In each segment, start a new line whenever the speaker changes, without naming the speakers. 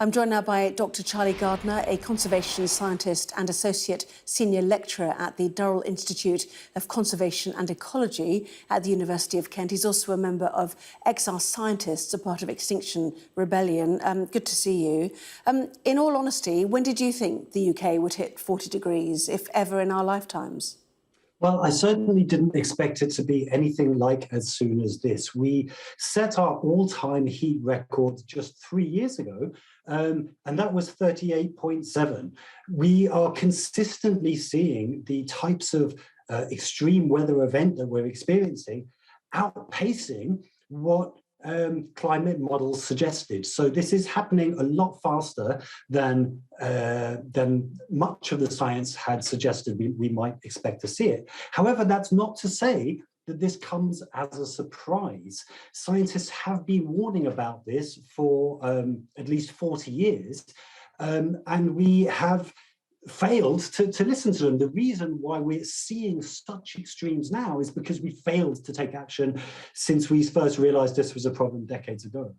I'm joined now by Dr. Charlie Gardner, a conservation scientist and associate senior lecturer at the Durrell Institute of Conservation and Ecology at the University of Kent. He's also a member of XR Scientists, a part of Extinction Rebellion. Good to see you. In all honesty, when did you think the UK would hit 40 degrees, if ever in our lifetimes?
Well, I certainly didn't expect it to be anything like as soon as this. We set our all-time heat record just 3 years ago, and that was 38.7. We are consistently seeing the types of extreme weather event that we're experiencing outpacing what climate models suggested. So this is happening a lot faster than much of the science had suggested we might expect to see it. However, that's not to say that this comes as a surprise. Scientists have been warning about this for at least 40 years, and we have failed to listen to them. The reason why we're seeing such extremes now is because we failed to take action since we first realized this was a problem decades ago.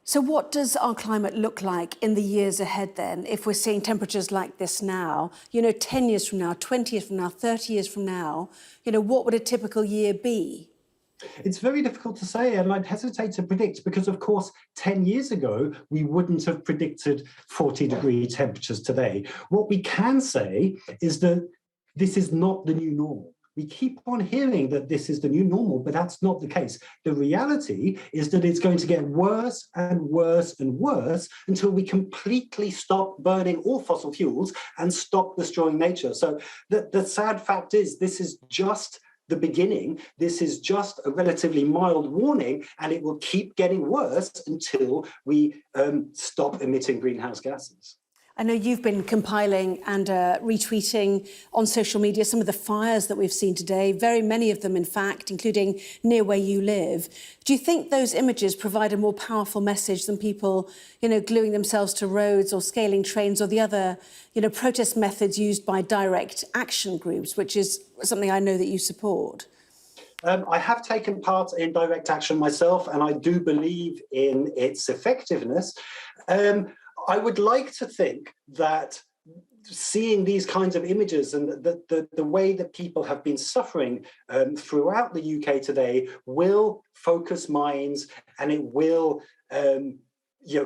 So what does our climate look like in the years ahead then, if we're seeing temperatures like this now? 10 years from now, 20 years from now, 30 years from now, what would a typical year be?
It's very difficult to say, and I'd hesitate to predict because, of course, 10 years ago, we wouldn't have predicted 40-degree temperatures today. What we can say is that this is not the new normal. We keep on hearing that this is the new normal, but that's not the case. The reality is that it's going to get worse and worse and worse until we completely stop burning all fossil fuels and stop destroying nature. So the sad fact is this is just the beginning. This is just a relatively mild warning, and it will keep getting worse until we stop emitting greenhouse gases.
I know you've been compiling and retweeting on social media some of the fires that we've seen today, very many of them, in fact, including near where you live. Do you think those images provide a more powerful message than people, gluing themselves to roads or scaling trains or the other, protest methods used by direct action groups, which is something I know that you support?
I have taken part in direct action myself, and I do believe in its effectiveness. I would like to think that seeing these kinds of images and the way that people have been suffering throughout the UK today will focus minds, and it will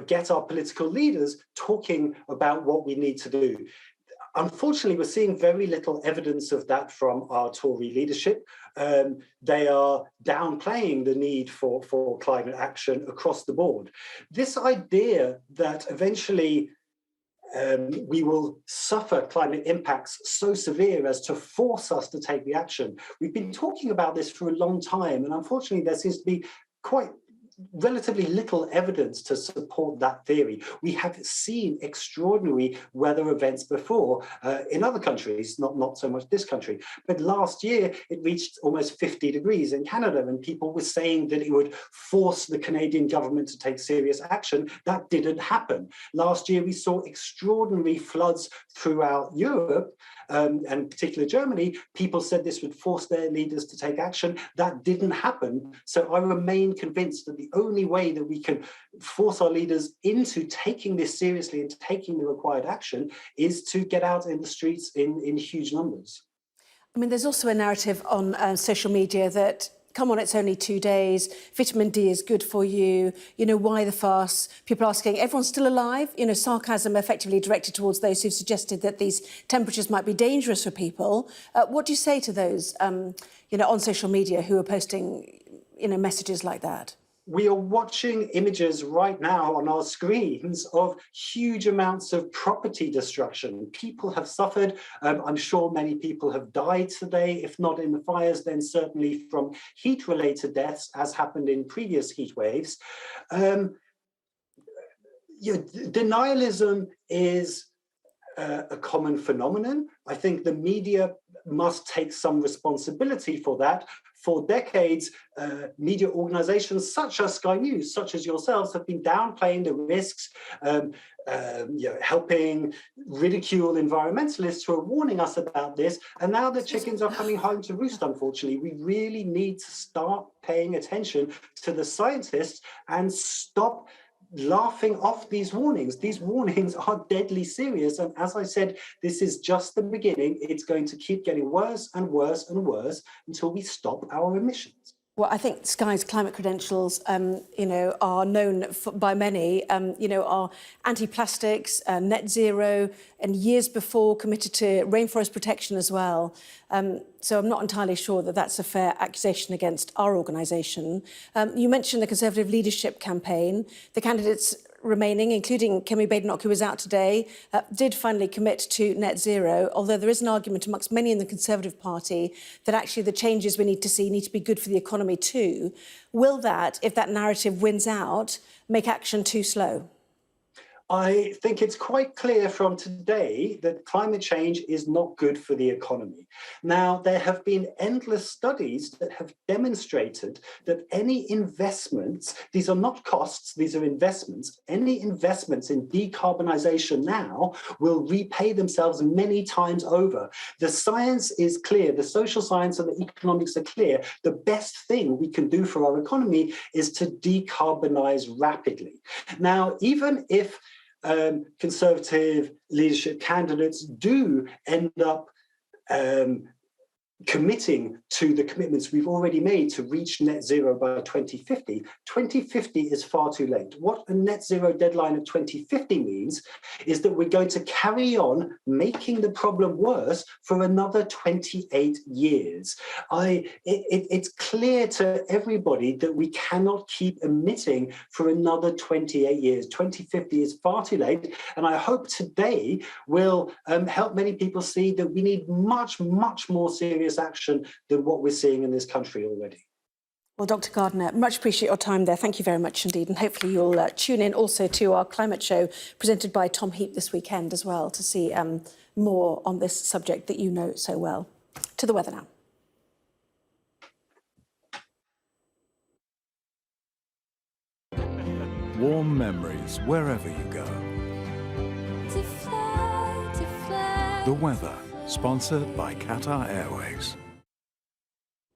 get our political leaders talking about what we need to do. Unfortunately, we're seeing very little evidence of that from our Tory leadership. They are downplaying the need for climate action across the board. This idea that eventually we will suffer climate impacts so severe as to force us to take the action. We've been talking about this for a long time, and unfortunately there seems to be relatively little evidence to support that theory. We have seen extraordinary weather events before in other countries, not so much this country. But last year, it reached almost 50 degrees in Canada, and people were saying that it would force the Canadian government to take serious action. That didn't happen. Last year, we saw extraordinary floods throughout Europe, and particularly Germany. People said this would force their leaders to take action. That didn't happen. So I remain convinced that the only way that we can force our leaders into taking this seriously and taking the required action is to get out in the streets in huge numbers.
I mean, there's also a narrative on social media that, come on, it's only 2 days, vitamin D is good for you, why the fuss? People asking, everyone's still alive? Sarcasm effectively directed towards those who've suggested that these temperatures might be dangerous for people. What do you say to those, on social media who are posting, messages like that?
We are watching images right now on our screens of huge amounts of property destruction. People have suffered. I'm sure many people have died today, if not in the fires, then certainly from heat-related deaths, as happened in previous heat waves. Denialism is a common phenomenon. I think the media must take some responsibility for that. For decades, media organizations such as Sky News, such as yourselves, have been downplaying the risks, helping ridicule environmentalists who are warning us about this. And now the chickens are coming home to roost, unfortunately. We really need to start paying attention to the scientists and stop laughing off these warnings. These warnings are deadly serious. And as I said, this is just the beginning. It's going to keep getting worse and worse and worse until we stop our emissions.
Well, I think Sky's climate credentials, are known by many, are anti-plastics, net zero, and years before committed to rainforest protection as well. So I'm not entirely sure that that's a fair accusation against our organisation. You mentioned the Conservative leadership campaign. The candidates remaining, including Kemi Badenoch, who was out today, did finally commit to net zero, although there is an argument amongst many in the Conservative Party that actually the changes we need to see need to be good for the economy too. Will that, if that narrative wins out, make action too slow?
I think it's quite clear from today that climate change is not good for the economy. Now, there have been endless studies that have demonstrated that any investments, these are not costs, these are investments, any investments in decarbonisation now will repay themselves many times over. The science is clear, the social science and the economics are clear. The best thing we can do for our economy is to decarbonise rapidly. Now, even if Conservative leadership candidates do end up committing to the commitments we've already made to reach net zero by 2050, 2050 is far too late. What a net zero deadline of 2050 means is that we're going to carry on making the problem worse for another 28 years. It's clear to everybody that we cannot keep emitting for another 28 years. 2050 is far too late, and I hope today will help many people see that we need much, much more serious action than what we're seeing in this country already.
Well, Dr. Gardner, much appreciate your time there. Thank you very much indeed. And hopefully you'll tune in also to our climate show presented by Tom Heap this weekend as well to see more on this subject that you know so well. To the weather now.
Warm memories wherever you go. The weather, sponsored by Qatar Airways.